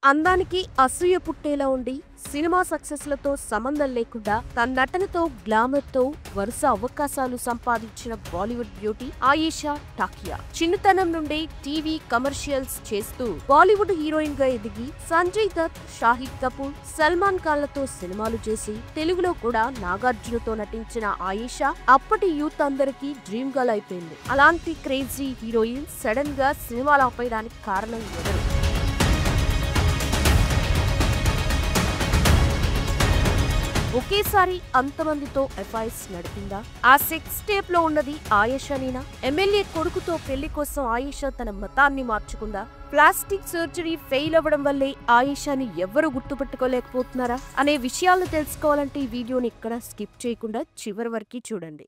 అందానికి అసూయ పుట్టేలా ఉండి సినిమా సక్సెస్లతో సంబంధం లేకుండా తన నటనతో గ్లామర్తో వరుస అవకాశాలు సంపాదించిన బాలీవుడ్ బ్యూటీ ఆయేషా టాకియా చిన్నతనం నుండే టీవీ కమర్షియల్స్ చేస్తూ బాలీవుడ్ హీరోయిన్ గా ఎదిగి సంజయ్ దత్, షాహిద్ కపూర్, సల్మాన్ ఖాన్లతో సినిమాలు చేసి తెలుగులో కూడా నాగార్జునతో నటించిన ఆయేషా అప్పటి యూత్ అందరికీ డ్రీమ్ గర్ల్ అయిపోయింది. అలాంటి క్రేజీ హీరోయిన్ సడన్ గా సినిమాలు ఆపేయడానికి కారణం ఎవరు? ఒకేసారి అంతమందితో ఎఫ్ఐఆర్స్ నడిపిందా? ఆ సెక్స్ టేప్ లో ఉన్నది ఆయేషానేనా? ఎమ్మెల్యే కొడుకుతో పెళ్లి కోసం ఆయేషా తన మతాన్ని మార్చుకుందా? ప్లాస్టిక్ సర్జరీ ఫెయిల్ అవ్వడం వల్లే ఆయేషాని ఎవరు గుర్తుపెట్టుకోలేకపోతున్నారా అనే విషయాలు తెలుసుకోవాలంటే ఈ వీడియోని ఇక్కడ స్కిప్ చేయకుండా చివరి వరకు చూడండి.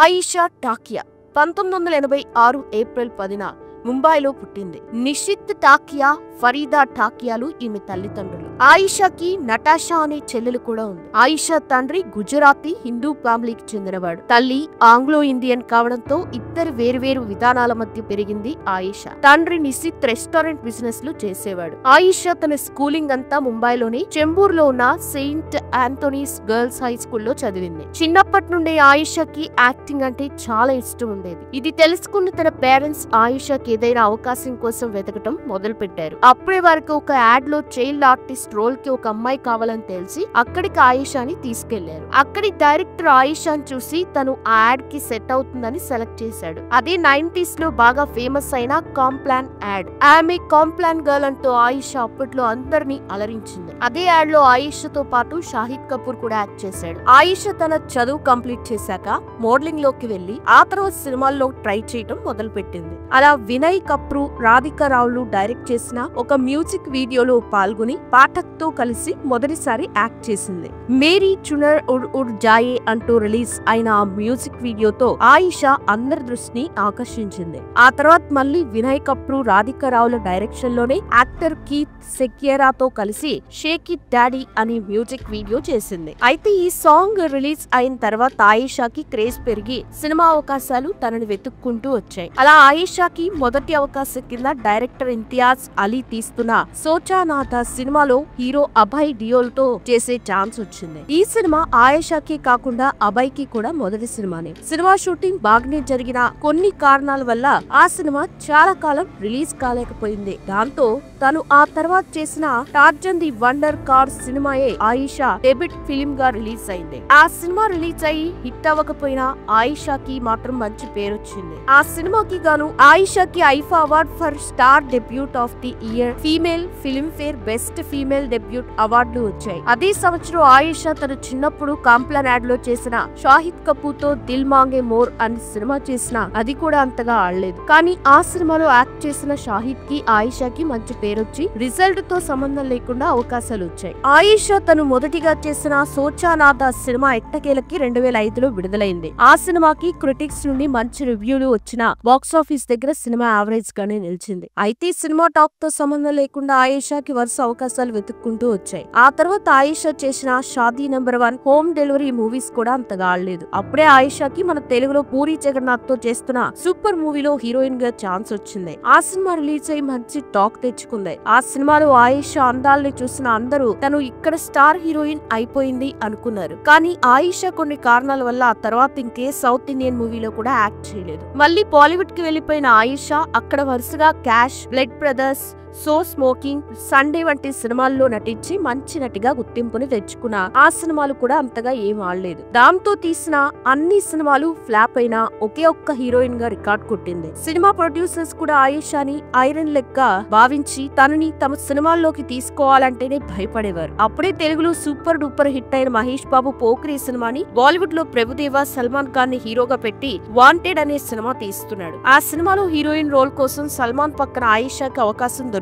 ఆయేషా టాకియా 1986 ఏప్రిల్ 10న ముంబైలో పుట్టింది. నిషిత్ టాకియా, ఫరీదా టాకియాలు ఈమె తల్లిదండ్రులు. ఆయిషాకి నటాషా అనే చెల్లెలు కూడా ఉంది. ఆయిషా తండ్రి గుజరాతీ హిందూ ఫ్యామిలీకి చెందినవాడు. తల్లి ఆంగ్లో ఇండియన్ కావడంతో ఇద్దరు వేరువేరు విధానాల మధ్య పెరిగింది ఆయిషా. తండ్రి నిషిత్ రెస్టారెంట్ బిజినెస్ లు చేసేవాడు. ఆయిషా తన స్కూలింగ్ అంతా ముంబైలోని చెంబూర్లో ఉన్న సెయింట్ ఆంథోనీస్ గర్ల్స్ హై స్కూల్లో చదివింది. చిన్నప్పటి నుండే ఆయిషాకి యాక్టింగ్ అంటే చాలా ఇష్టం ఉండేది. ఇది తెలుసుకున్న తన పేరెంట్స్ ఆయిషాకి ఏదైనా అవకాశం కోసం వెతకటం మొదలు పెట్టారు. అప్పుడే వారికి ఒక యాడ్ లో చైల్డ్ ఆర్టిస్ట్ రోల్ కి ఒక అమ్మాయి కావాలని తెలిసి అక్కడికి ఆయిషాని తీసుకెళ్లారు. అక్కడి డైరెక్టర్ ఆయిషాని చూసి తను ఆ యాడ్ కి సెట్ అవుతుందని సెలెక్ట్ చేశాడు. అదే 90s లో బాగా ఫేమస్ అయిన కాంప్లాన్ యాడ్. ఆమె కాంప్లాన్ గర్ల్ అంటూ ఆయిషా అప్పట్లో అందరినీ అలరించింది. అదే యాడ్ లో ఆయిషాతో పాటు షాహిద్ కపూర్ కూడా యాక్ట్ చేశాడు. ఆయిషా తన చదువు కంప్లీట్ చేశాక మోడలింగ్ లోకి వెళ్లి ఆ తర్వాత సినిమాల్లో ట్రై చేయడం మొదలు పెట్టింది. అలా వినయ్ కపూర్, రాధికా రావులు డైరెక్ట్ చేసిన ఒక మ్యూజిక్ వీడియోలో పాల్గొని పాఠక్ తో కలిసి మొదటిసారి యాక్ట్ చేసింది. మేరీ చునర్ ఉడ్ ఉడ్ జాయే అంటూ రిలీజ్ అయిన ఆ మ్యూజిక్ వీడియోతో ఆయిషా అందరి దృష్టిని ఆకర్షించింది. ఆ తర్వాత మళ్ళీ వినయ్ కపూర్, రాధికా రావుల డైరెక్షన్ లోనే యాక్టర్ కీత్ సెక్యేరాతో కలిసి షేక్ ఇట్ డాడీ అనే మ్యూజిక్ వీడియో చేసింది. అయితే ఈ సాంగ్ రిలీజ్ అయిన తర్వాత ఆయిషాకి క్రేజ్ పెరిగి సినిమా అవకాశాలు తనని వెతుక్కుంటూ వచ్చాయి. అలా ఆయిషాకి మొదటి అవకాశం కింద డైరెక్టర్ ఇంతియాజ్ అలీ తీస్తున్న సోచానాథ సినిమాలో హీరో అభయ్ డియోల్ తో చేసే ఛాన్స్ వచ్చింది. ఈ సినిమా ఆయేషాకి కాకుండా అభయ్ కి కూడా మొదటి సినిమానే. సినిమా షూటింగ్ బాగానే జరిగిన కొన్ని కారణాల వల్ల ఆ సినిమా చాలా కాలం రిలీజ్ కాలేకపోయింది. దాంతో తను ఆ తర్వాత చేసిన టార్జన్ ది వండర్ కార్ సినిమాయే ఆయిషా డెబ్యూట్ ఫిల్మ్ గా రిలీజ్ అయింది. ఆ సినిమా రిలీజ్ అయ్యి హిట్ అవ్వకపోయినా ఆయిషాకి మాత్రం మంచి పేరు వచ్చింది. ఆ సినిమాకి గాను ఆయిషాకి IIFA award for star debut of the year, female Filmfare best female debut అవార్డులు వచ్చాయి. అదే సంవత్సరం ఆయిషా తన చిన్నప్పుడు కాంప్లాన్ యాడ్ లో చేసిన షాహిద్ కపూర్ తో దిల్ మాంగే మోర్ అనే సినిమా చేసిన అది కూడా అంతగా ఆడలేదు. కానీ ఆ సినిమాలో యాక్ట్ చేసిన షాహిద్ కి ఆయిషాకి మంచి పేరొచ్చి రిజల్ట్ తో సంబంధం లేకుండా అవకాశాలు వచ్చాయి. ఆయిషా తను మొదటిగా చేసిన సోచానాథ సినిమా ఎట్టకేలకి 2005లో విడుదలైంది. ఆ సినిమాకి క్రిటిక్స్ నుండి మంచి రివ్యూలు వచ్చిన బాక్సాఫీస్ దగ్గర సినిమా యావరేజ్ గానే నిలిచింది. అయితే సినిమా టాక్ తో సంబంధం లేకుండా ఆయిషాకి వరుస అవకాశాలు వెతుక్కుంటూ వచ్చాయి. ఆ తర్వాత ఆయిషా చేసిన Shaadi number 1, home delivery movies కూడా అంతగా ఆడలేదు. అప్పుడే ఆయిషాకి మన తెలుగులో పూరి జగన్నాథ్ తో చేస్తున్న సూపర్ మూవీలో హీరోయిన్ గా ఛాన్స్ వచ్చింది. ఆ సినిమా రిలీజ్ అయ్యి మంచి టాక్ తెచ్చుకుంది. ఆ సినిమాలో ఆయిషా అందాల్ని చూసిన అందరూ తను ఇక్కడ స్టార్ హీరోయిన్ అయిపోయింది అనుకున్నారు. కానీ ఆయిషా కొన్ని కారణాల వల్ల ఆ తర్వాత ఇంకే సౌత్ ఇండియన్ మూవీలో కూడా యాక్ట్ చేయలేదు. మళ్ళీ బాలీవుడ్ కి వెళ్లిపోయిన ఆయిషా అక్కడ వరుసగా cash, blood brothers, so smoking, Sunday వంటి సినిమాల్లో నటించి మంచి నటిగా గుర్తింపుని తెచ్చుకున్న ఆ సినిమాలు కూడా అంతగా ఏం ఆడలేదు. దాంతో తీసిన అన్ని సినిమాలు ఫ్లాప్ అయినా ఒకే ఒక్క హీరోయిన్ గా రికార్డ్ కొట్టింది. సినిమా ప్రొడ్యూసర్స్ కూడా ఆయిషాని ఐరన్ లెగ్ గా భావించి తనని తమ సినిమాల్లోకి తీసుకోవాలంటేనే భయపడేవారు. అప్పుడే తెలుగులో సూపర్ డూపర్ హిట్ అయిన మహేష్ బాబు పోక్రీ సినిమాని బాలీవుడ్ లో ప్రభుదేవా, సల్మాన్ ఖాన్ ని హీరోగా పెట్టి వాంటెడ్ అనే సినిమా తీస్తున్నాడు. ఆ సినిమాలో హీరోయిన్ రోల్ కోసం సల్మాన్ పక్కన ఆయిషాకి అవకాశం దొరికింది.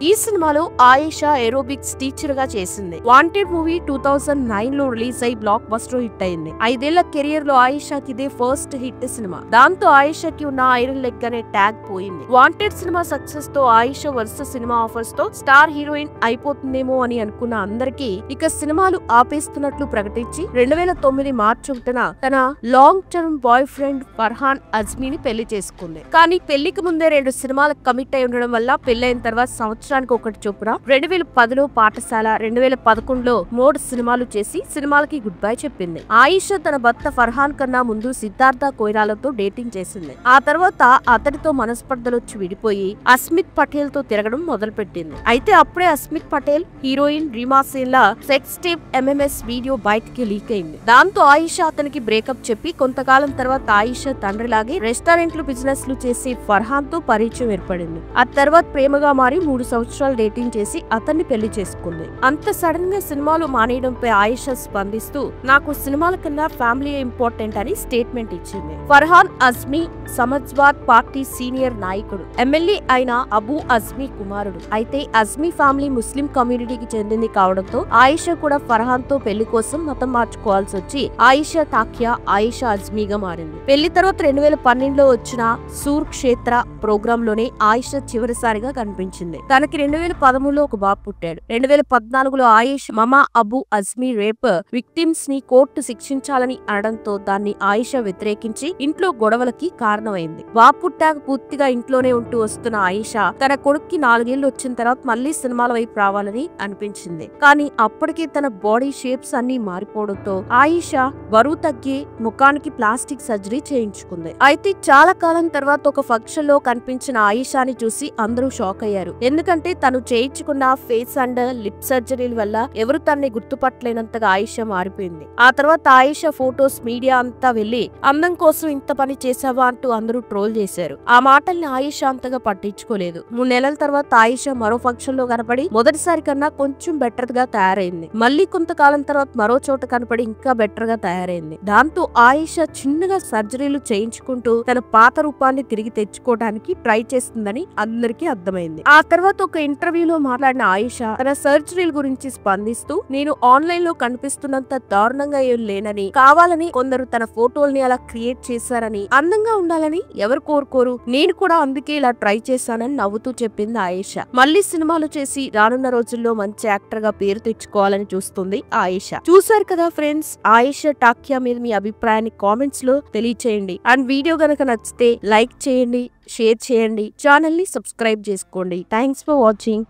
ఈ సినిమాలో ఆయిషా ఏరోబిక్స్ టీచర్ గా చేసింది. వాంటెడ్ మూవీ 2009 లో రిలీజ్ అయి బ్లాక్ బస్టర్ హిట్ అయింది. 5 ఏళ్ల కెరియర్ లో ఆయిషాకి ఇదే ఫస్ట్ హిట్ సినిమా. దాంతో ఆయిషాకి ఉన్న ఐరన్ లెగ్ అనే ట్యాగ్ పోయింది. వాంటెడ్ సినిమా సక్సెస్ తో ఆయిషా వరుస సినిమా ఆఫర్స్ తో స్టార్ హీరోయిన్ అయిపోతుందేమో అని అనుకున్న అందరికీ ఇక సినిమాలు ఆపేస్తున్నట్లు ప్రకటించి 2009 మార్చి 1న తన long term boyfriend Farhan అజ్మీని పెళ్లి చేసుకుంది. కానీ పెళ్లికి ముందే 2 సినిమాలకు కమిట్ అయి ఉండడం వల్ల పెళ్లైన తర్వాత సంవత్సరానికి ఒకటి చొప్పున 2010లో పాఠశాల, 2011లో 3 సినిమాలు చేసి సినిమాలకి గుడ్ బై చెప్పింది. ఆయిషా తన భర్త ఫర్హాన్ కన్నా ముందు సిద్ధార్థ కొయిరాలతో డేటింగ్ చేసింది. ఆ తర్వాత అతడితో మనస్పర్ధలొచ్చి విడిపోయి అస్మిత్ పటేల్ తో తిరగడం మొదలుపెట్టింది. అయితే అప్పుడే అస్మిత్ పటేల్ హీరోయిన్ రీమా సేన్ లా సెక్స్ టేప్ MMS వీడియో బయటికి లీక్ అయింది. దాంతో ఆయిషా అతనికి బ్రేకప్ చెప్పి కొంతకాలం తర్వాత ఆయిషా తండ్రిలాగే రెస్టారెంట్లు బిజినెస్ లు చేసి ఫర్హాన్ తో పరిచయం ఏర్పడింది. ఆ తర్వాత ప్రేమగా మారి 3 సంవత్సరాలు డేటింగ్ చేసి అతన్ని పెళ్లి చేసుకుంది. అంత సడన్ గా సినిమాలు మానేయడంపై ఆయిషా స్పందిస్తూ నాకు సినిమాల కన్నా ఫ్యామిలీ ఇంపార్టెంట్ అని స్టేట్మెంట్ ఇచ్చింది. ఫర్హాన్ అజ్మీ సమాజ్వాద్ పార్టీ సీనియర్ నాయకుడు, ఎమ్మెల్యే అయిన అబూ అజ్మీ కుమారుడు. అయితే అజ్మీ ఫ్యామిలీ ముస్లిం కమ్యూనిటీకి చెందింది కావడంతో ఆయిషా కూడా ఫర్హాన్ తో పెళ్లి కోసం మతం మార్చుకోవాల్సి వచ్చి ఆయిషా తాకియా ఆయిషా అజ్మీగా మారింది. పెళ్లి తర్వాత 2012లో వచ్చిన సూర్ క్షేత్ర ప్రోగ్రామ్ లోనే ఆయిషా చివరిసారిగా కనిపించింది. తనకి 2013లో ఒక బాబు పుట్టాడు. 2014లో ఆయిష్ మమా అబూ అజ్మీ రేప్ విక్టిమ్స్ ని కోర్టు శిక్షించాలని అనడంతో దాన్ని ఆయిషా వ్యతిరేకించి ఇంట్లో గొడవలకి కారణమైంది. బాబు పుట్టాక పూర్తిగా ఇంట్లోనే ఉంటూ వస్తున్న ఆయిషా తన కొడుక్కి 4 ఏళ్లు వచ్చిన తర్వాత మళ్లీ సినిమాల వైపు రావాలని అనిపించింది. కానీ అప్పటికే తన బాడీ షేప్స్ అన్ని మారిపోవడంతో ఆయిషా బరువు తగ్గి ముఖానికి ప్లాస్టిక్ సర్జరీ చేయించుకుంది. అయితే చాలా కాలం తర్వాత ఒక ఫంక్షన్ లో కనిపించిన ఆయిషాని చూసి అందరూ షాక్ అయ్యారు. ఎందుకంటే తను చేయించుకున్న ఫేస్ అండ్ లిప్ సర్జరీల వల్ల ఎవరు తనని గుర్తుపట్టలేనంతగా ఆయిషా మారిపోయింది. ఆ తర్వాత ఆయిషా ఫోటోస్ మీడియా అంతా వెళ్లి అందం కోసం ఇంత పని చేసావా అంటూ అందరూ ట్రోల్ చేశారు. ఆ మాటల్ని ఆయిషా అంతగా పట్టించుకోలేదు. 3 నెలల తర్వాత ఆయిషా మరో ఫంక్షన్ లో కనపడి మొదటిసారి కన్నా కొంచెం బెటర్ గా తయారైంది. మళ్ళీ కొంతకాలం తర్వాత మరో చోట కనపడి ఇంకా బెటర్ గా తయారైంది. దాంతో ఆయిషా చిన్నగా సర్జరీలు చేయించుకుంటూ తన పాత రూపాన్ని తిరిగి తెచ్చుకోవడానికి ట్రై చేస్తుందని అందరికీ అర్థమైంది. ఆ తర్వాత ఒక ఇంటర్వ్యూలో మాట్లాడిన ఆయిషా తన సర్జరీల గురించి స్పందిస్తూ నేను ఆన్లైన్ లో కనిపిస్తున్నంత దారుణంగా ఏం లేనని, కావాలని కొందరు తన ఫోటోల్ని అలా క్రియేట్ చేశారని, అందంగా ఉండాలని ఎవరు కోరుకోరు, నేను కూడా అందుకే ఇలా ట్రై చేశానని నవ్వుతూ చెప్పింది ఆయిషా. మళ్ళీ సినిమాలు చేసి రానున్న రోజుల్లో మంచి యాక్టర్ గా పేరు తెచ్చుకోవాలని చూస్తుంది ఆయిషా. చూసారు కదా ఫ్రెండ్స్, ఆయిషా టాకియా మీద మీ అభిప్రాయాన్ని కామెంట్స్ లో తెలియచేయండి. అండ్ వీడియో గనక నచ్చితే లైక్ చేయండి, షేర్ చేయండి, ఛానల్ ని సబ్స్క్రైబ్ చేసుకోండి. Thanks for watching.